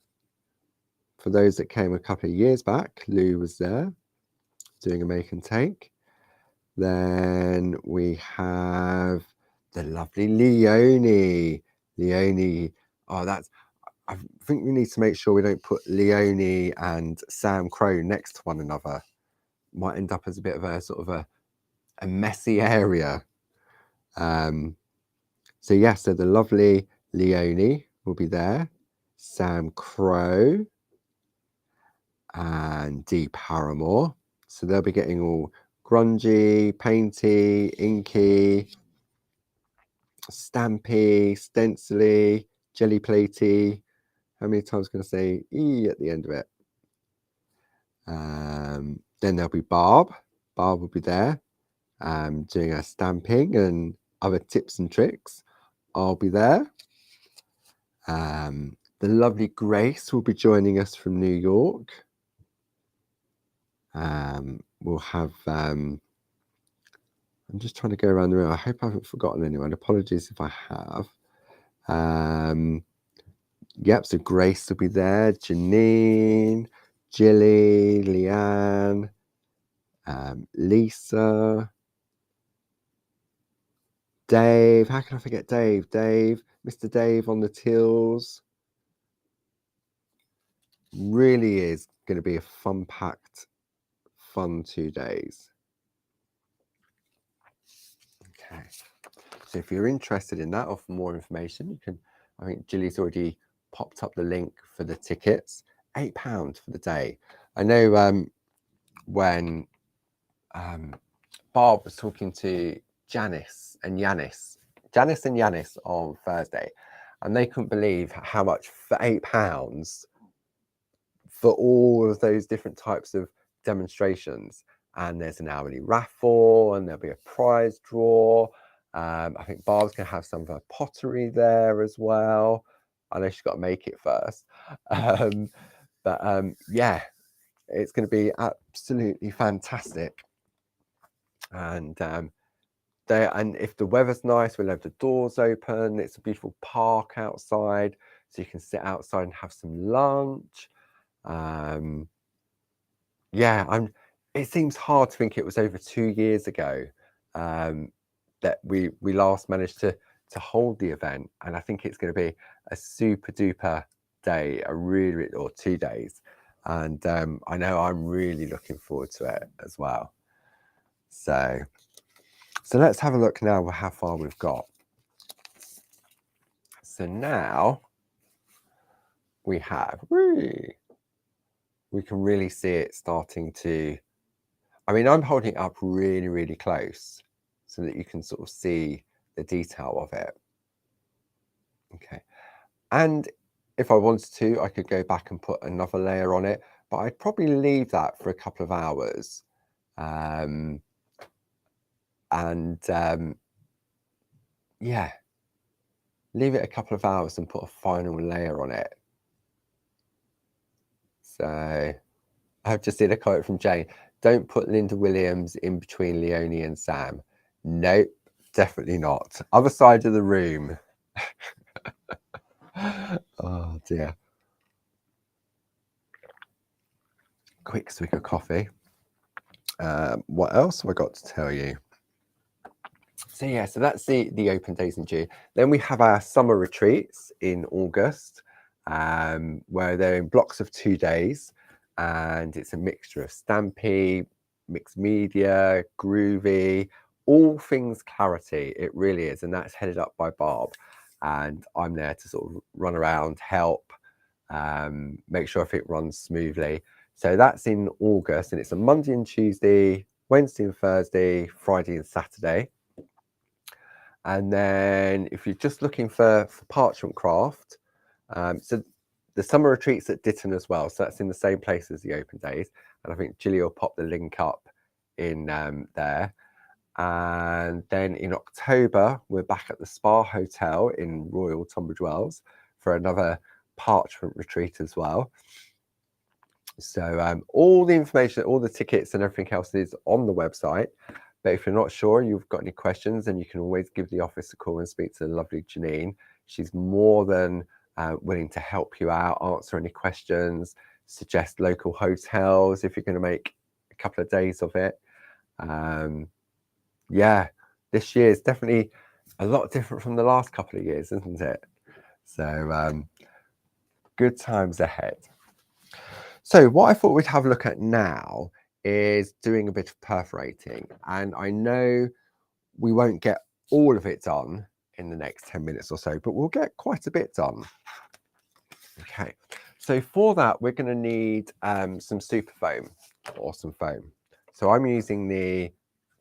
[SPEAKER 1] For those that came a couple of years back, Lou was there doing a make and take. Then we have the lovely Leonie. Oh, I think we need to make sure we don't put Leonie and Sam Crow next to one another. Might end up as a bit of a sort of a messy area. So yeah, so the lovely Leonie will be there, Sam Crow and Dee Paramore. So they'll be getting all grungy, painty, inky, stampy, stencily, jelly platey. How many times can I say E at the end of it? Then there'll be Barb. Barb will be there doing her stamping and other tips and tricks. I'll be there. The lovely Grace will be joining us from New York. We'll have I'm just trying to go around the room. I hope I haven't forgotten anyone. Apologies if I have. Yep, so Grace will be there. Janine, Jilly, Leanne, Lisa, Dave. How can I forget Dave? Mr. Dave on the tills. Really is going to be a fun-packed, fun 2 days. Okay. So if you're interested in that or for more information, you can, I think Jilly's already popped up the link for the tickets. £8 for the day. I know when Barb was talking to Janice and Yanis on Thursday, and they couldn't believe how much for £8 for all of those different types of demonstrations. And there's an hourly raffle, and there'll be a prize draw. I think Barb's going to have some of her pottery there as well. I know she's got to make it first. Yeah, it's going to be absolutely fantastic. And if the weather's nice, we'll have the doors open. It's a beautiful park outside, so you can sit outside and have some lunch. Yeah, it seems hard to think it was over 2 years ago that we last managed to hold the event, and I think it's going to be a super duper day, or 2 days, and I know I'm really looking forward to it as well. So let's have a look now at how far we've got. So now we can really see it starting to, I mean, I'm holding it up really, really close so that you can sort of see the detail of it. Okay. And if I wanted to, I could go back and put another layer on it, but I'd probably leave that for a couple of hours. Yeah, leave it a couple of hours and put a final layer on it. So I've just seen a quote from Jane. Don't put Linda Williams in between Leonie and Sam. Nope, definitely not. Other side of the room. Oh dear. Quick swig of coffee. What else have I got to tell you? So yeah, so that's the open days in June. Then we have our summer retreats in August, where they're in blocks of 2 days, and it's a mixture of Stampy, mixed media, Groovi, all things clarity. It really is, and that's headed up by Barb, and I'm there to sort of run around, help, make sure everything runs smoothly. So that's in August, and it's a Monday and Tuesday, Wednesday and Thursday, Friday and Saturday. And then if you're just looking for parchment craft, so the summer retreats at Ditton as well. So that's in the same place as the open days. And I think Gilly will pop the link up in there. And then in October, we're back at the Spa Hotel in Royal Tunbridge Wells for another parchment retreat as well. So all the information, all the tickets and everything else is on the website. But if you're not sure, you've got any questions, then you can always give the office a call and speak to the lovely Janine. She's more than willing to help you out, answer any questions, suggest local hotels if you're going to make a couple of days of it. Yeah, this year is definitely a lot different from the last couple of years, isn't it? So good times ahead. So what I thought we'd have a look at now is doing a bit of perforating, and I know we won't get all of it done in the next 10 minutes or so, but we'll get quite a bit done. Okay, so for that we're going to need some super foam or some foam. So I'm using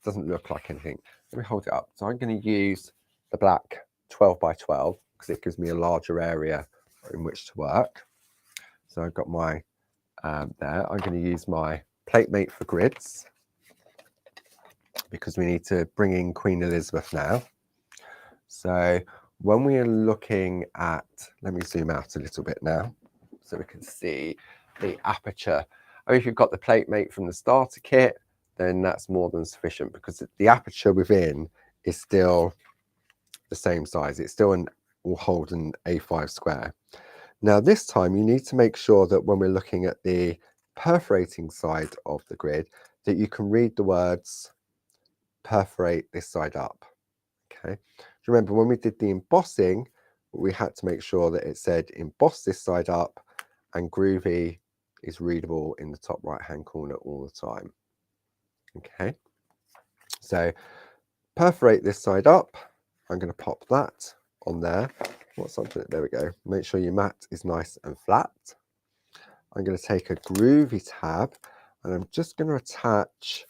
[SPEAKER 1] doesn't look like anything, let me hold it up. So I'm going to use the black 12 by 12 because it gives me a larger area in which to work. So I've got my there. I'm going to use my plate mate for grids because we need to bring in Queen Elizabeth now. So when we are looking at, let me zoom out a little bit now so we can see the aperture. I mean, if you've got the plate mate from the starter kit, then that's more than sufficient, because the aperture within is still the same size. It still will hold an A5 square. Now this time you need to make sure that when we're looking at the perforating side of the grid, that you can read the words perforate this side up. Okay, remember when we did the embossing, we had to make sure that it said emboss this side up, and Groovi is readable in the top right hand corner all the time. Okay, so perforate this side up. I'm going to pop that on there. What's something? There we go. Make sure your mat is nice and flat. I'm going to take a Groovi tab, and I'm just going to attach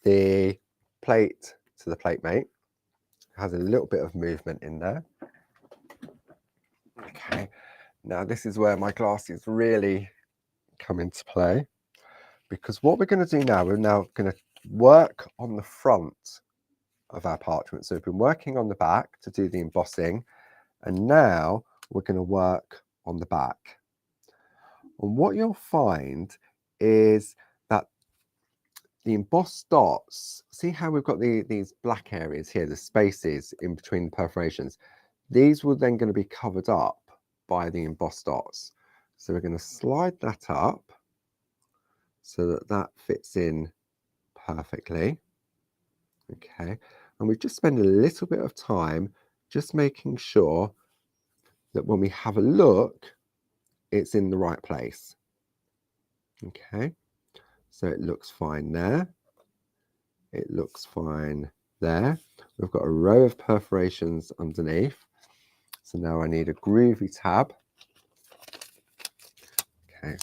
[SPEAKER 1] the plate to the plate mate. It has a little bit of movement in there. Okay, now this is where my glasses really come into play, because what we're going to do now, we're now going to work on the front of our parchment. So we've been working on the back to do the embossing, and now we're going to work on the back. And what you'll find is that the embossed dots, see how we've got these black areas here, the spaces in between the perforations, these will then going to be covered up by the embossed dots. So we're going to slide that up so that that fits in perfectly. Okay, and we just spend a little bit of time just making sure that when we have a look, it's in the right place. Okay, so it looks fine there. It looks fine there. We've got a row of perforations underneath. So now I need a Groovi tab. Okay,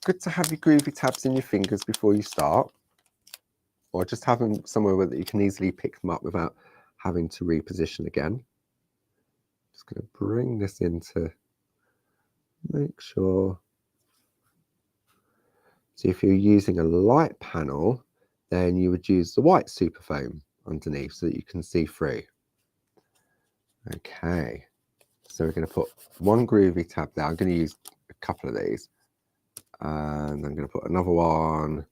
[SPEAKER 1] good to have your Groovi tabs in your fingers before you start, or just have them somewhere that you can easily pick them up without having to reposition again. Just going to bring this in to make sure. So if you're using a light panel, then you would use the white super foam underneath so that you can see through. Okay, so we're going to put one Groovi tab there. I'm going to use a couple of these, and I'm going to put another one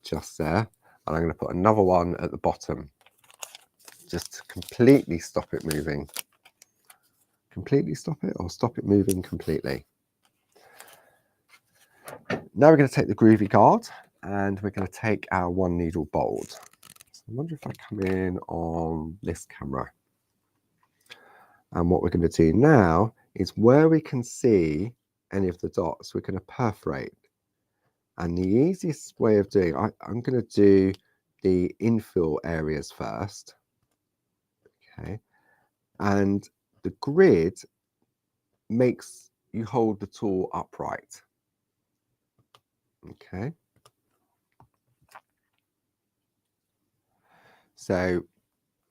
[SPEAKER 1] just there, and I'm going to put another one at the bottom just to completely stop it moving. Completely stop it, or stop it moving completely. Now we're going to take the Groovi guard, and we're going to take our one needle bold. So I wonder if I come in on this camera. And what we're going to do now is where we can see any of the dots, we're going to perforate. And the easiest way of doing it, I'm going to do the infill areas first. Okay. And the grid makes you hold the tool upright. Okay. So,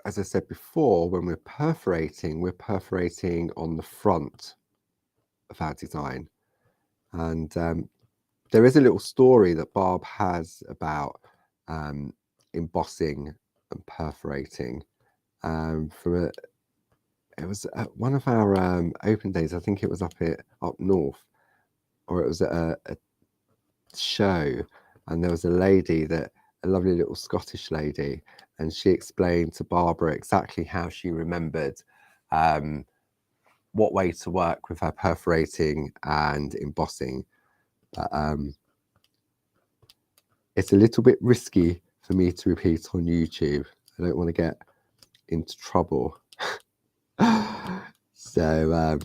[SPEAKER 1] as I said before, when we're perforating on the front of our design. And there is a little story that Barb has about embossing and perforating. It was at one of our open days. I think it was up north, or it was at a show, and there was a lady, a lovely little Scottish lady, and she explained to Barbara exactly how she remembered what way to work with her perforating and embossing. But it's a little bit risky for me to repeat on YouTube. I don't want to get into trouble. So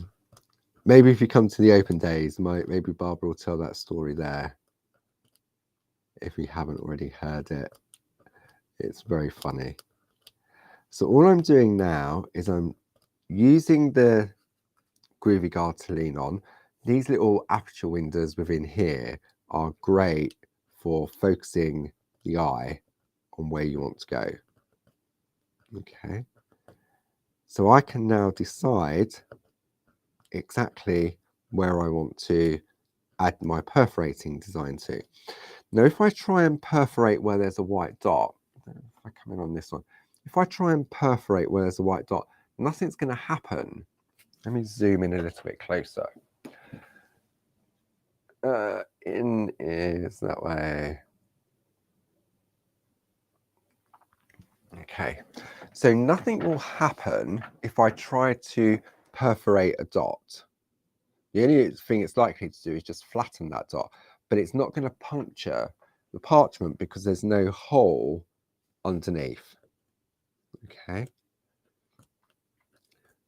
[SPEAKER 1] maybe if you come to the open days, maybe Barbara will tell that story there. If you haven't already heard it, it's very funny. So all I'm doing now is I'm using the Groovi guard to lean on. These little aperture windows within here are great for focusing the eye on where you want to go. Okay, so I can now decide exactly where I want to add my perforating design to. Now, if I try and perforate where there's a white dot, if I come in on this one, if I try and perforate where there's a white dot, nothing's going to happen. Let me zoom in a little bit closer. In is that way. Okay, so nothing will happen if I try to perforate a dot. The only thing it's likely to do is just flatten that dot, but it's not going to puncture the parchment because there's no hole underneath. Okay,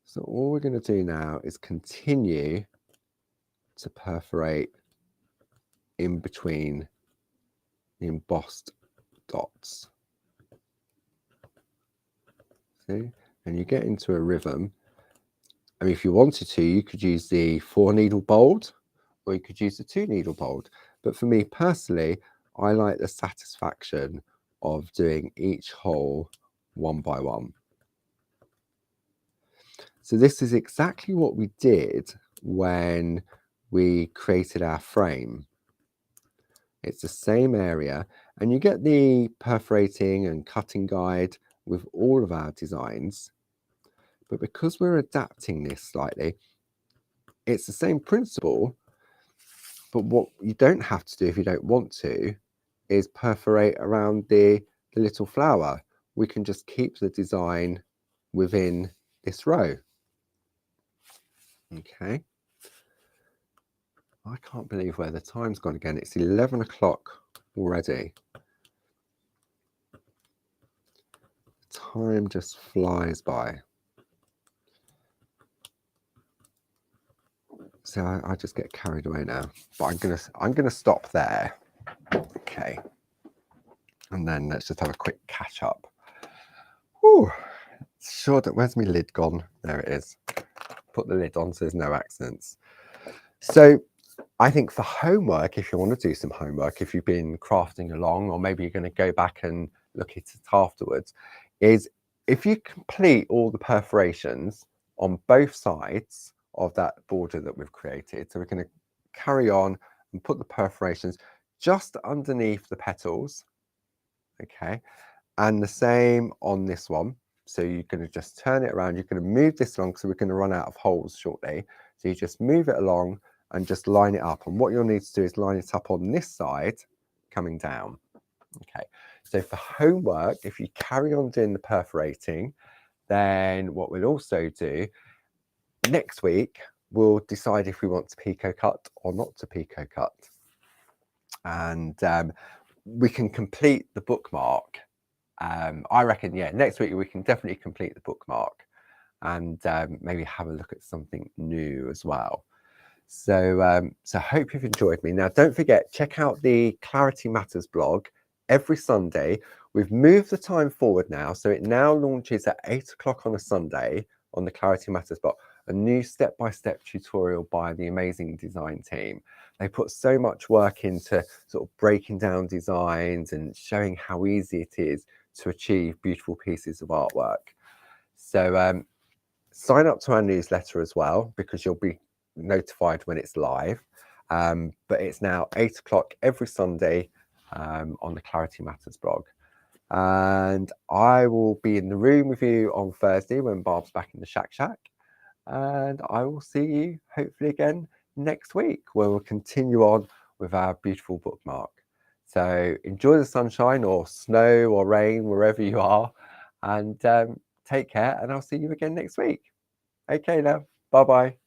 [SPEAKER 1] so all we're going to do now is continue to perforate in between the embossed dots. See, and you get into a rhythm. I mean, if you wanted to, you could use the 4-needle bold, or you could use the 2-needle bold. But for me personally, I like the satisfaction of doing each hole one by one. So this is exactly what we did when we created our frame. It's the same area, and you get the perforating and cutting guide with all of our designs. But because we're adapting this slightly, it's the same principle, but what you don't have to do if you don't want to is perforate around the little flower. We can just keep the design within this row. Okay. I can't believe where the time's gone again. It's 11 o'clock already. Time just flies by. So I just get carried away now. But I'm gonna stop there. Okay. And then let's just have a quick catch up. Whew. Sure, where's my lid gone? There it is. Put the lid on so there's no accidents. So I think for homework, if you want to do some homework, if you've been crafting along, or maybe you're going to go back and look at it afterwards, is if you complete all the perforations on both sides of that border that we've created, so we're going to carry on and put the perforations just underneath the petals, okay, and the same on this one. So you're going to just turn it around, you're going to move this along, so we're going to run out of holes shortly. So you just move it along and just line it up. And what you'll need to do is line it up on this side, coming down. Okay, so for homework, if you carry on doing the perforating, then what we'll also do next week, we'll decide if we want to pico cut or not to pico cut. And we can complete the bookmark. I reckon, yeah, next week we can definitely complete the bookmark and maybe have a look at something new as well. So, so I hope you've enjoyed me. Now, don't forget, check out the Clarity Matters blog every Sunday. We've moved the time forward now, so it now launches at 8 o'clock on a Sunday on the Clarity Matters blog, a new step-by-step tutorial by the amazing design team. They put so much work into sort of breaking down designs and showing how easy it is to achieve beautiful pieces of artwork. So sign up to our newsletter as well, because you'll be notified when it's live. But it's now 8 o'clock every Sunday on the Clarity Matters blog. And I will be in the room with you on Thursday when Barb's back in the Shack. And I will see you hopefully again next week, where we'll continue on with our beautiful bookmark. So enjoy the sunshine or snow or rain, wherever you are, and take care, and I'll see you again next week. Okay now, bye-bye.